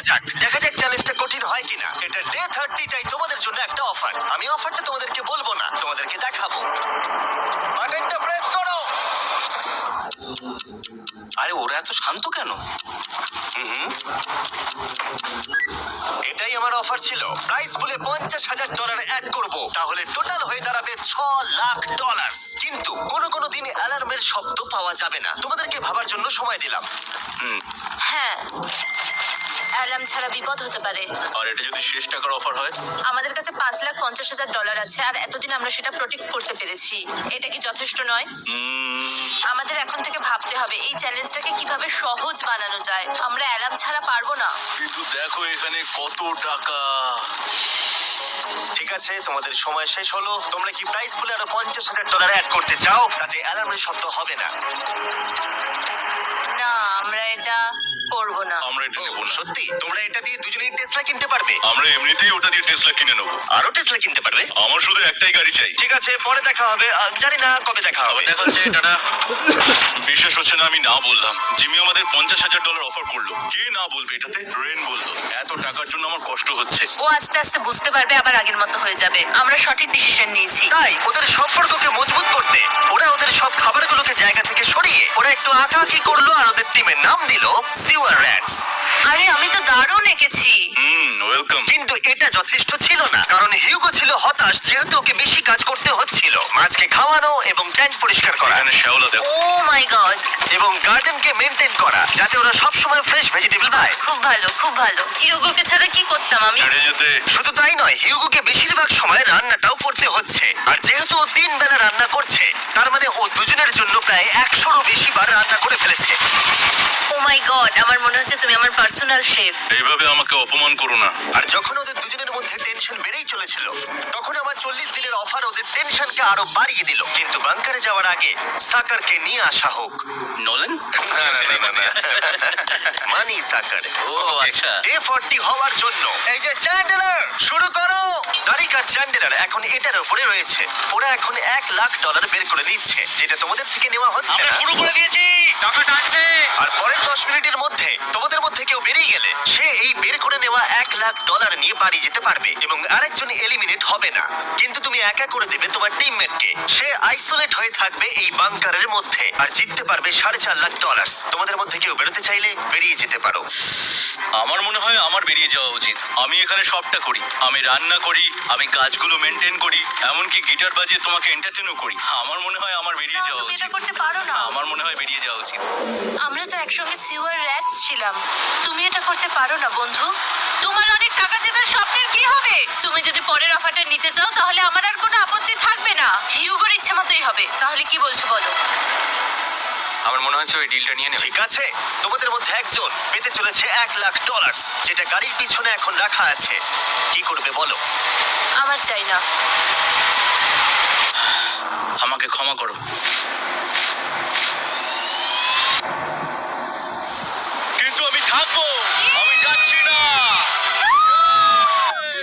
যাক, দেখা যাক চ্যালেঞ্জটা কঠিন হয় কিনা। এটা ডে 30, তাই তোমাদের জন্য একটা অফার। আমি অফারটা তোমাদেরকে বলবো না, তোমাদেরকে দেখাবো। বাটনটা প্রেস করো। আরে ওরা এত শান্ত কেন? এটাই আমার অফার ছিল। প্রাইস বলে $50,000 অ্যাড করব, তাহলে টোটাল হয়ে দাঁড়াবে $6,00,000। কিন্তু কোনো দিন অ্যালার্মের শব্দ পাওয়া যাবে না। তোমাদেরকে ভাবার জন্য সময় দিলাম। হ্যাঁ, অ্যালার্ম ছাড়া বিপদ হতে পারে। আর এটা যদি শেষ টাকার অফার হয়? আমাদের কাছে $5,50,000 আছে, আর এতদিন আমরা সেটা প্রোটেক্ট করতে পেরেছি। এটা কি যথেষ্ট নয়? আমাদের এখন থেকে ভাবতে হবে এই চ্যালেঞ্জটাকে কিভাবে সহজ বানানো যায়। আমরা অ্যালার্ম ছাড়া পারবো না। কিন্তু দেখো এখানে কত টাকা। ঠিক আছে, তোমাদের সময় শেষ হলো। তোমরা কি প্রাইস বলে আরো $50,000 অ্যাড করতে চাও? তাতে অ্যালার্মের শব্দ হবে না। না, আমরা এটা করবো না। আমরা এটা নেব না। সত্যি? তোমরা এটা দিয়ে দুজনেই টেসলা কিনতে পারবে? আমরা এমনিতেই ওটা দিয়ে টেসলা কিনে নেবো। আরো টেসলা কিনতে পারবে? আমার শুধু একটাই গাড়ি চাই। ঠিক আছে, পরে দেখা হবে। জানি না কবে দেখা হবে। দেখা হচ্ছে, টাটা। বিশ্বাস হচ্ছে না আমি না বললাম। জিমি আমাদের $50,000 অফার করলো। কে না বলবে এটাতে? রেন বললো। এত টাকার জন্য আমার কষ্ট হচ্ছে। ও আস্তে আস্তে বুঝতে পারবে, আবার আগের মতো হয়ে যাবে। আমরা সঠিক ডিসিশন নিয়েছি। তাই ওদের সম্পর্ককে মজবুত করতে ওরা ওদের সব খাবারগুলোকে জায়গা থেকে সরিয়ে ওরা একটু আঁকাআঁকি করলো, আর ওদের টিমের নাম দিল সিওয়ার র্যাটস। আরে আমি তো দারুণ এঁকেছি। ওয়েলকাম। কিন্তু এটা যথেষ্ট ছিল না, কারণ হিউগো ছিল হতাশ, যেহেতু ওকে বেশি কাজ করতে হচ্ছিল। মাছকে খাওয়ানো এবং ট্যাঙ্ক পরিষ্কার করা, এখানে শ্যাওলা দেখো। ও মাই গড, এবং গার্ডেনকে মেনটেন করা, যাতে ওরা সবসময় ফ্রেশ ভেজিটেবল পায়। খুব ভালো, খুব ভালো। হিউগোকে ছাড়া কি করতাম আমি? ছেড়ে যেতে। শুধু তাই নয়, হিউগোকে বেশিরভাগ সময় রান্নাটাও করতে হচ্ছে। আর যেহেতু ও 3 বেলা রান্না করছে, তার মানে ও দুজনের জন্য প্রায় 100-রও বেশি বার রান্না করে ফেলেছে। ও মাই গড, আমার মনে হচ্ছে তুমি আমার পার্সোনাল শেফ। এইভাবে আমাকে অপমান করো না। আর যখন ওদের দুজনের মধ্যে টেনশন বেড়েই চলেছিল, তখন আমার 40 দিনের অফার ওদের টেনশনকে আরো বাড়িয়ে দিল। কিন্তু বাংকারে যাওয়ার আগে সাকারকে নিয়ে আসা হোক। নলেন? মানি সাকার। ও আচ্ছা। ডে 40 হওয়ার জন্য এই যে চ্যান্ডেলার, শুরু করো। তারিক আর চ্যান্ডেলার এখন এটার উপরে রয়েছে। ওরা এখন $1,00,000 বের করে নিচ্ছে, যেটা তোমাদের থেকে নেওয়া হচ্ছে আমরা না। শুরু করে দিয়েছি। টাকা টানছে। আর পরের 10 মিনিটের মধ্যে তোমাদের মধ্যে কেউ বেরিয়ে গেলে সে এই বের করে নেওয়া $1,00,000 নিয়ে বাড়ি যেতে পারবে এবং আরেকজন এলিমিনেট হবে না। কিন্তু তুমি একা করে দেবে তোমার টিমমেটকে। সে আইসোলেট হয়ে থাকবে এই বাংকারের মধ্যে আর জিততে পারবে $4,50,000। তোমাদের মধ্যে কেউ বেরোতে চাইলে বেরিয়ে যেতে পারো। আমার মনে হয় আমার বেরিয়ে যাওয়া উচিত। আমি এখানে সবটা করি। আমি রান্না করি, আমি কাজগুলো মেনটেন করি, এমনকি গিটার বাজিয়ে তোমাকে এন্টারটেইনও করি। আমার মনে হয় আমার বেরিয়ে যাওয়া তুমি উচিত। এটা করতে পারো না। আমার মনে হয় বেরিয়ে যাওয়া উচিত। আমরা তো একসঙ্গে সিওয়ার র্যাটস ছিলাম। তুমি এটা করতে পারো না বন্ধু। তোমার অনেক টাকা জেতার স্বপ্নের কি হবে? তুমি যদি পরের অফারটা নিতে চাও, তাহলে আমার আর কোনো আপত্তি থাকবে না। হিউগোর ইচ্ছে মতোই হবে। তাহলে কি বলছো বলো? আমার মনে হচ্ছে ওই ডিলটা নিয়ে নেবে। ঠিক আছে, তোমাদের মধ্যে একজন পেতে চলেছে $1,00,000, যেটা গাড়ির পিছনে এখন রাখা আছে। কি করবে বলো? আমার চাই না। আমাকে ক্ষমা করো। কিন্তু আমি থাকবো। আমি যাচ্ছি না।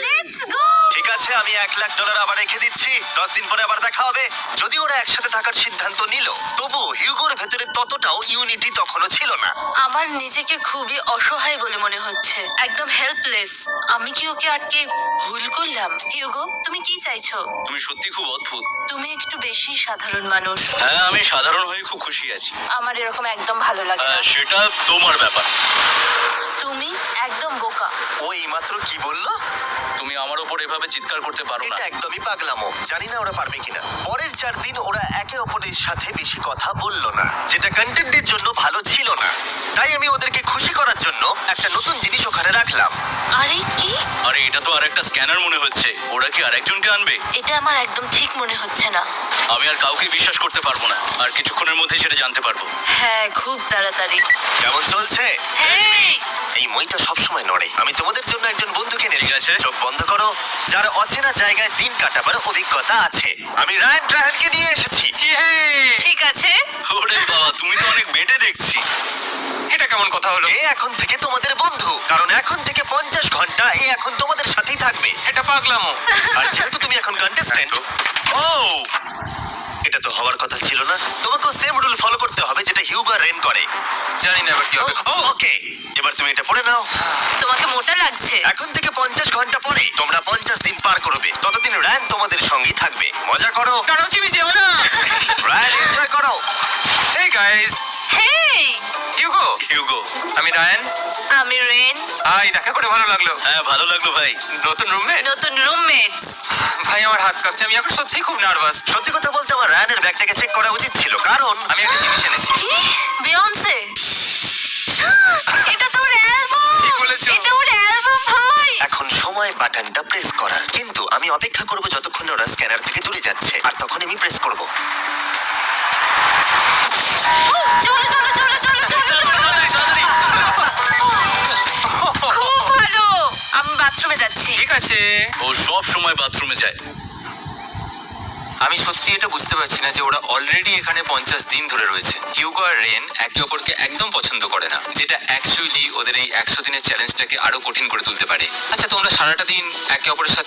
Let's go. ঠিক আছে, আমি $1,00,000 আবার রেখে দিচ্ছি। 10 দিন পরে আবার দেখা হবে। যদি ওরা একসাথে থাকার সিদ্ধান্ত নিল, তবু হিউগোর ভেতরে ততটাও ইউনিটি তখনও ছিল না। আমার নিজেকে খুবই অসহায় বলে মনে হচ্ছে, একদম হেল্পলেস। আমি কি ওকে আটকে ভুল করলাম? হিউগো, তুমি কি চাইছো? তুমি সত্যি খুব অদ্ভুত। তুমি একটু বেশি সাধারণ মানুষ। হ্যাঁ, আমি সাধারণ হয়ে খুব খুশি আছি। আমার এরকম একদম ভালো লাগে না। সেটা তোমার ব্যাপার। তুমি একদম বোকা। ও এইমাত্র কি বললো? তুমি আমার উপর এভাবে চিৎকার করতে পারো না। এটা একদমই পাগলামো। জানি না ওরা পারবে কিনা। পরের 4 দিন ওরা একে অপরের সাথে বেশি কথা বললো না, যেটা কন্টেন্টের জন্য ভালো ছিল না। তাই আমি ওদেরকে খুশি করার জন্য একটা নতুন জিনিস ওখানে রাখলাম। আরে কি? আরে এটা তো আরেকটা স্ক্যানার মনে হচ্ছে। ওরা কি আরেকজনকে আনবে? এটা আমার একদম ঠিক মনে হচ্ছে না। আমি আর কাউকে বিশ্বাস করতে পারবো না। আর কিছুক্ষণের মধ্যেই সেটা জানতে পারবো। হ্যাঁ, খুব তাড়াতাড়ি। কেমন চলছে? হেই! এই মইটা সবসময় নড়ে। আমি তোমাদের জন্য একজন বন্ধুকে নিয়ে ঠিক আছে। চোখ বন্ধ করো, যার অচেনা জায়গায় দিন কাটাবার অভিজ্ঞতা আছে। আমি রায়ান ট্রাহেলকে নিয়ে এসেছি। ঠিক আছে। ওরে বাবা, তুমি তো অনেক বেটে দেখছি। এটা কেমন কথা হলো? এ এখন থেকে তোমাদের বন্ধু, কারণ এখন থেকে 50 ঘন্টা এ এখন তোমাদের সাথেই থাকবে। এটা পাগলামো। আর যেহেতু তুমি এখন কন্টেস্ট্যান্ট, ও এটা তো হওয়ার কথা ছিল না। তোমাকেও সেম রুল ফলো করতে হবে যেটা হিউগো আর রেন করে। জানি না এবার কি হবে। ওকে, এবার তুমি এটা পড়ে নাও। তোমাকে মোটা লাগছে। এখন থেকে 50 ঘন্টা পরে তোমরা 50 দিন পার করবে। ততদিন রায়ান তোমাদের সঙ্গেই থাকবে। মজা করো, দাঁড়াও জিমি, যেও না। রায়ান এনজয় করো। হেই গাইস, হেই, হিউগো। হিউগো। আমি রায়ান। আমি রেন। হাই, দেখা করে ভালো লাগলো। হ্যাঁ, ভালো লাগলো ভাই। নতুন রুমমেট। নতুন রুমমেটস। ভাই, আমার হাত কাঁপছে, আমি এখন সত্যি খুব নার্ভাস। সত্যি কথা বলতে আমার রায়ানের ব্যাগটাকে চেক করা উচিত ছিল, কারণ আমি একটা জিনিস এনেছি। কি? বিয়ন্সে? এটা তো ওর অ্যালবাম। ঠিক বলেছো। এটা ওর অ্যালবাম ভাই। এখন সময় বাটনটা প্রেস করার। কিন্তু আমি অপেক্ষা করব যতক্ষণ না ওরা স্ক্যানার থেকে দূরে যাচ্ছে, আর তখন আমি প্রেস করব। চলো চলো চলো চলো চলো চলো। খুব ভালো। আমি বাথরুমে যাচ্ছি। ঠিক আছে। ও সব সময় বাথরুমে যায়। আমি সত্যি এটা বুঝতে পারছি না যে ওরা অলরেডি এখানে 50 দিন ধরে রয়েছে। হিউগো আর রেন একে অপরকে একদম পছন্দ করে না, যেটা অ্যাকচুয়ালি ওদের এই 100 দিনের চ্যালেঞ্জটাকে আরো কঠিন করে তুলতে পারে। আচ্ছা, তোমরা সারাটা দিন একে অপরের সাথে